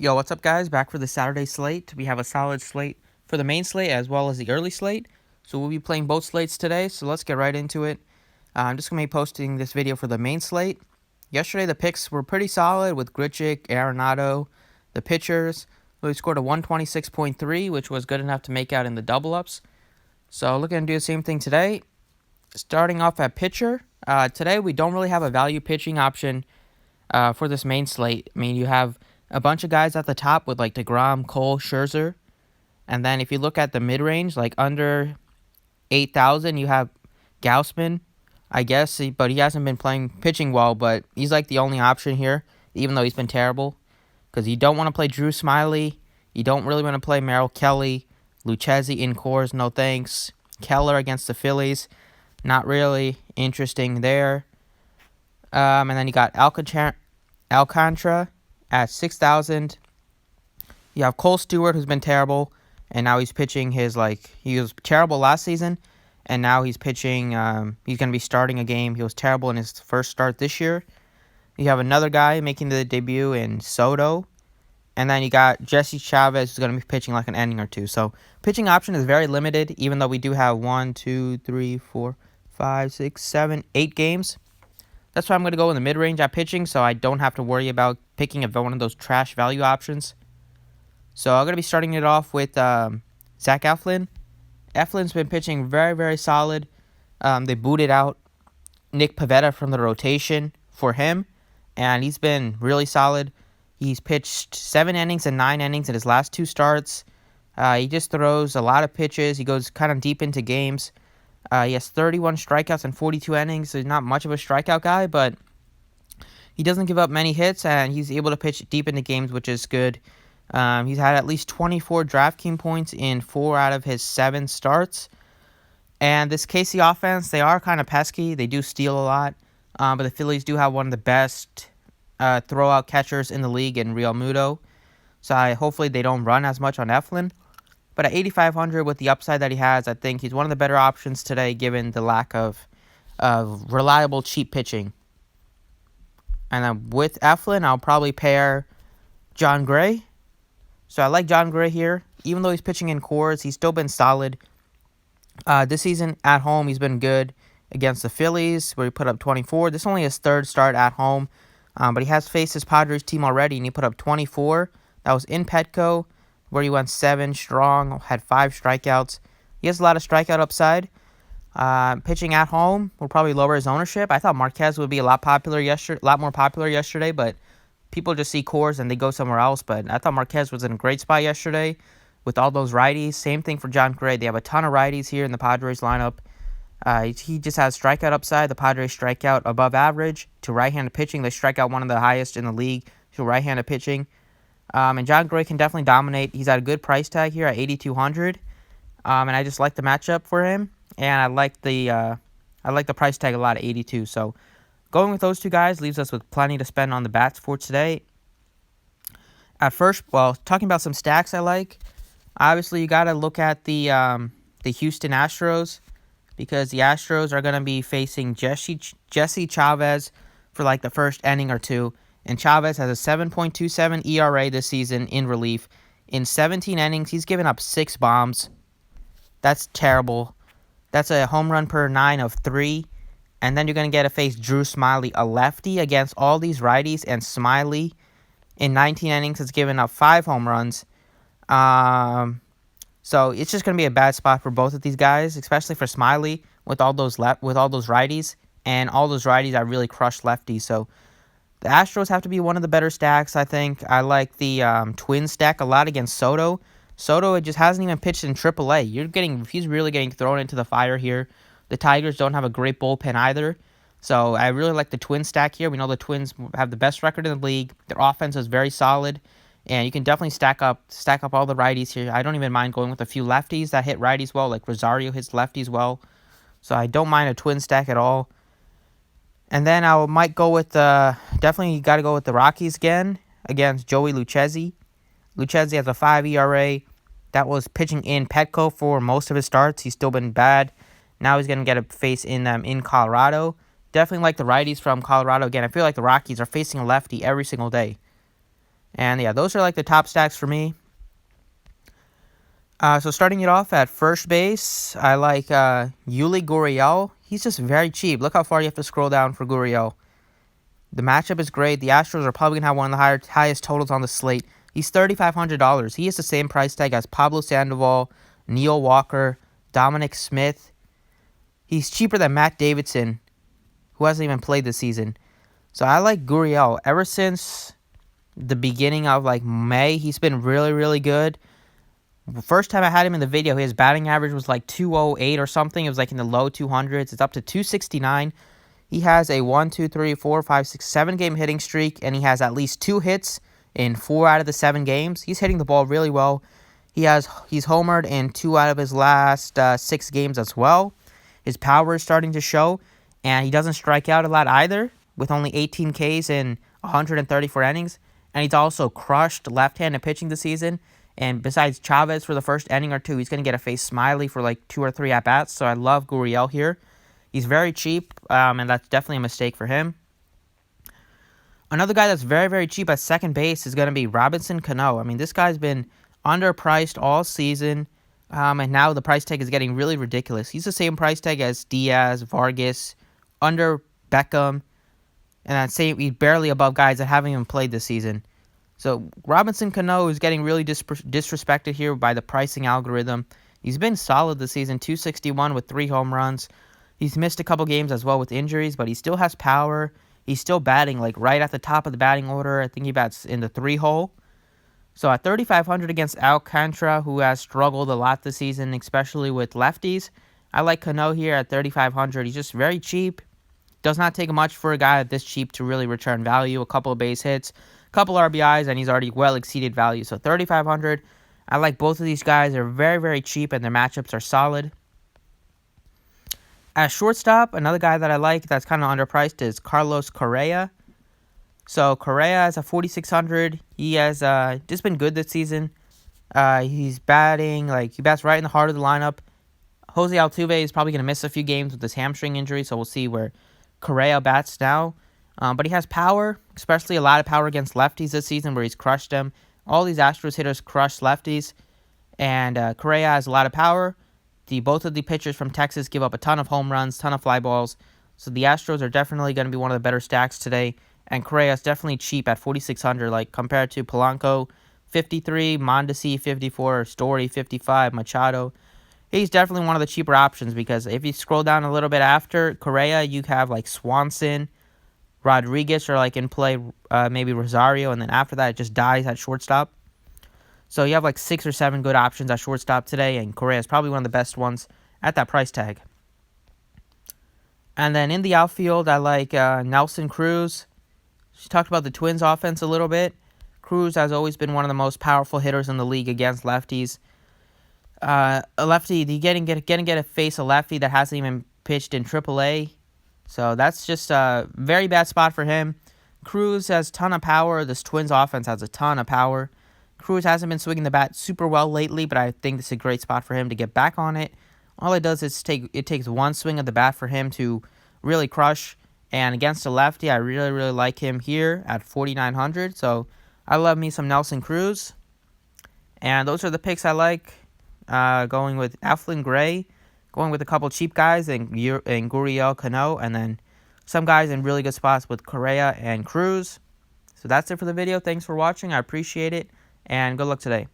Yo, what's up, guys? Back for the Saturday slate. We have a solid slate for the main slate as well as the early slate. So we'll be playing both slates today, so let's get right into it. I'm just going to be posting this video for the main slate. Yesterday, the picks were pretty solid with Grichuk, Arenado, the pitchers. We scored a 126.3, which was good enough to make out in the double-ups. So looking to do the same thing today. Starting off at pitcher, today we don't really have a value pitching option for this main slate. I mean, you have a bunch of guys at the top with like DeGrom, Cole, Scherzer. And then if you look at the mid-range, like under 8,000, you have Gausman, I guess, but he hasn't been pitching well, but he's like the only option here, even though he's been terrible. Because you don't want to play Drew Smiley. You don't really want to play Merrill Kelly. Lucchesi in cores, no thanks. Keller against the Phillies, not really interesting there. And then you got Alcantara at 6,000. You have Cole Stewart, who's been terrible, and now he's pitching he was terrible last season, and now he's pitching, he's going to be starting a game. He was terrible in his first start this year. You have another guy making the debut in Soto, and then you got Jesse Chavez, who's going to be pitching like an inning or two. So pitching option is very limited, even though we do have 1, 2, 3, 4, 5, 6, 7, 8 games. That's why I'm going to go in the mid-range at pitching, so I don't have to worry about picking one of those trash value options. So I'm going to be starting it off with Zach Eflin. Eflin's been pitching very, very solid. They booted out Nick Pivetta from the rotation for him, and he's been really solid. He's pitched 7 innings and 9 innings in his last 2 starts. He just throws a lot of pitches. He goes kind of deep into games. He has 31 strikeouts and 42 innings. He's not much of a strikeout guy, but he doesn't give up many hits, and he's able to pitch deep into games, which is good. He's had at least 24 DraftKings points in 4 out of his 7 starts. And this KC offense, they are kind of pesky. They do steal a lot, but the Phillies do have one of the best throwout catchers in the league in Real Muto. So hopefully they don't run as much on Eflin. But at 8,500 with the upside that he has, I think he's one of the better options today given the lack of reliable, cheap pitching. And then with Eflin, I'll probably pair John Gray. So I like John Gray here. Even though he's pitching in cores, he's still been solid. This season at home, he's been good against the Phillies, where he put up 24. This is only his 3rd start at home, but he has faced his Padres team already, and he put up 24. That was in Petco, where he went 7 strong, had 5 strikeouts. He has a lot of strikeout upside. Pitching at home will probably lower his ownership. I thought Marquez would be a lot more popular yesterday, but people just see cores and they go somewhere else. But I thought Marquez was in a great spot yesterday with all those righties. Same thing for John Gray. They have a ton of righties here in the Padres lineup. He just has strikeout upside. The Padres strike out above average to right-handed pitching. They strike out one of the highest in the league to right-handed pitching. And John Gray can definitely dominate. He's at a good price tag here at 8,200. And I just like the matchup for him. And I like the price tag a lot at 82. So going with those two guys leaves us with plenty to spend on the bats for today. At first, talking about some stacks I like. Obviously, you got to look at the Houston Astros, because the Astros are going to be facing Jesse Chavez for like the first inning or two. And Chavez has a 7.27 ERA this season in relief. In 17 innings, he's given up 6 bombs. That's terrible. That's a home run per 9 of 3. And then you're going to get to face Drew Smiley, a lefty, against all these righties. And Smiley, in 19 innings, has given up 5 home runs. So it's just going to be a bad spot for both of these guys, especially for Smiley with all those righties. And all those righties are really crushed lefties. So the Astros have to be one of the better stacks, I think. I like the twin stack a lot against Soto. Soto just hasn't even pitched in AAA. He's really getting thrown into the fire here. The Tigers don't have a great bullpen either. So I really like the twin stack here. We know the Twins have the best record in the league. Their offense is very solid. And you can definitely stack up all the righties here. I don't even mind going with a few lefties that hit righties well, like Rosario hits lefties well. So I don't mind a twin stack at all. And then I might go with definitely you got to go with the Rockies again against Joey Lucchesi. Lucchesi has a 5 ERA. That was pitching in Petco for most of his starts. He's still been bad. Now he's going to get a face in them in Colorado. Definitely like the righties from Colorado. Again, I feel like the Rockies are facing a lefty every single day. And yeah, those are like the top stacks for me. So starting it off at first base, I like Yuli Gurriel. He's just very cheap. Look how far you have to scroll down for Gurriel. The matchup is great. The Astros are probably going to have one of the highest totals on the slate. He's $3,500. He has the same price tag as Pablo Sandoval, Neil Walker, Dominic Smith. He's cheaper than Matt Davidson, who hasn't even played this season. So I like Gurriel. Ever since the beginning of like May, he's been really, really good. First time I had him in the video, his batting average was like 208 or something. It was like in the low 200s. It's up to 269. He has a 1, 2, 3, 4, 5, 6, 7 game hitting streak, and he has at least 2 hits in 4 out of the 7 games. He's hitting the ball really well. He's homered in 2 out of his last 6 games as well. His power is starting to show, and he doesn't strike out a lot either, with only 18 Ks in 134 innings. And he's also crushed left-handed pitching this season. And besides Chavez for the first inning or two, he's going to get a face Smiley for like 2 or 3 at-bats. So I love Gurriel here. He's very cheap, and that's definitely a mistake for him. Another guy that's very, very cheap at second base is going to be Robinson Cano. I mean, this guy's been underpriced all season, and now the price tag is getting really ridiculous. He's the same price tag as Diaz, Vargas, under Beckham, and he's barely above guys that haven't even played this season. So Robinson Cano is getting really disrespected here by the pricing algorithm. He's been solid this season, 261 with 3 home runs. He's missed a couple games as well with injuries, but he still has power. He's still batting like right at the top of the batting order. I think he bats in the 3 hole. So at 3,500 against Alcantara, who has struggled a lot this season, especially with lefties, I like Cano here at 3,500. He's just very cheap. Does not take much for a guy this cheap to really return value. A couple of base hits, a couple RBIs, and he's already well exceeded value. So 3,500. I like both of these guys. They're very, very cheap, and their matchups are solid. At shortstop, another guy that I like that's kind of underpriced is Carlos Correa. So Correa is at 4,600. He has just been good this season. He bats right in the heart of the lineup. Jose Altuve is probably going to miss a few games with his hamstring injury, so we'll see where Correa bats now. But he has power, especially a lot of power against lefties this season where he's crushed them. All these Astros hitters crush lefties, and Correa has a lot of power. Both of the pitchers from Texas give up a ton of home runs, ton of fly balls. So the Astros are definitely going to be one of the better stacks today. And Correa is definitely cheap at 4,600, like compared to Polanco, 53, Mondesi, 54, Story, 55, Machado. He's definitely one of the cheaper options because if you scroll down a little bit after Correa, you have like Swanson, Rodriguez are like in play, maybe Rosario, and then after that it just dies at shortstop. So you have like 6 or 7 good options at shortstop today, and Correa is probably one of the best ones at that price tag. And then in the outfield, I like Nelson Cruz. She talked about the Twins offense a little bit. Cruz has always been one of the most powerful hitters in the league against lefties. A lefty, you getting to face a lefty that hasn't even pitched in AAA. So that's just a very bad spot for him. Cruz has a ton of power. This Twins offense has a ton of power. Cruz hasn't been swinging the bat super well lately, but I think this is a great spot for him to get back on it. All it does is it takes one swing of the bat for him to really crush. And against a lefty, I really, really like him here at 4,900. So I love me some Nelson Cruz. And those are the picks I like. Going with Eflin Gray, going with a couple cheap guys and Gurriel, Cano, and then some guys in really good spots with Correa and Cruz. So that's it for the video. Thanks for watching. I appreciate it. And good luck today.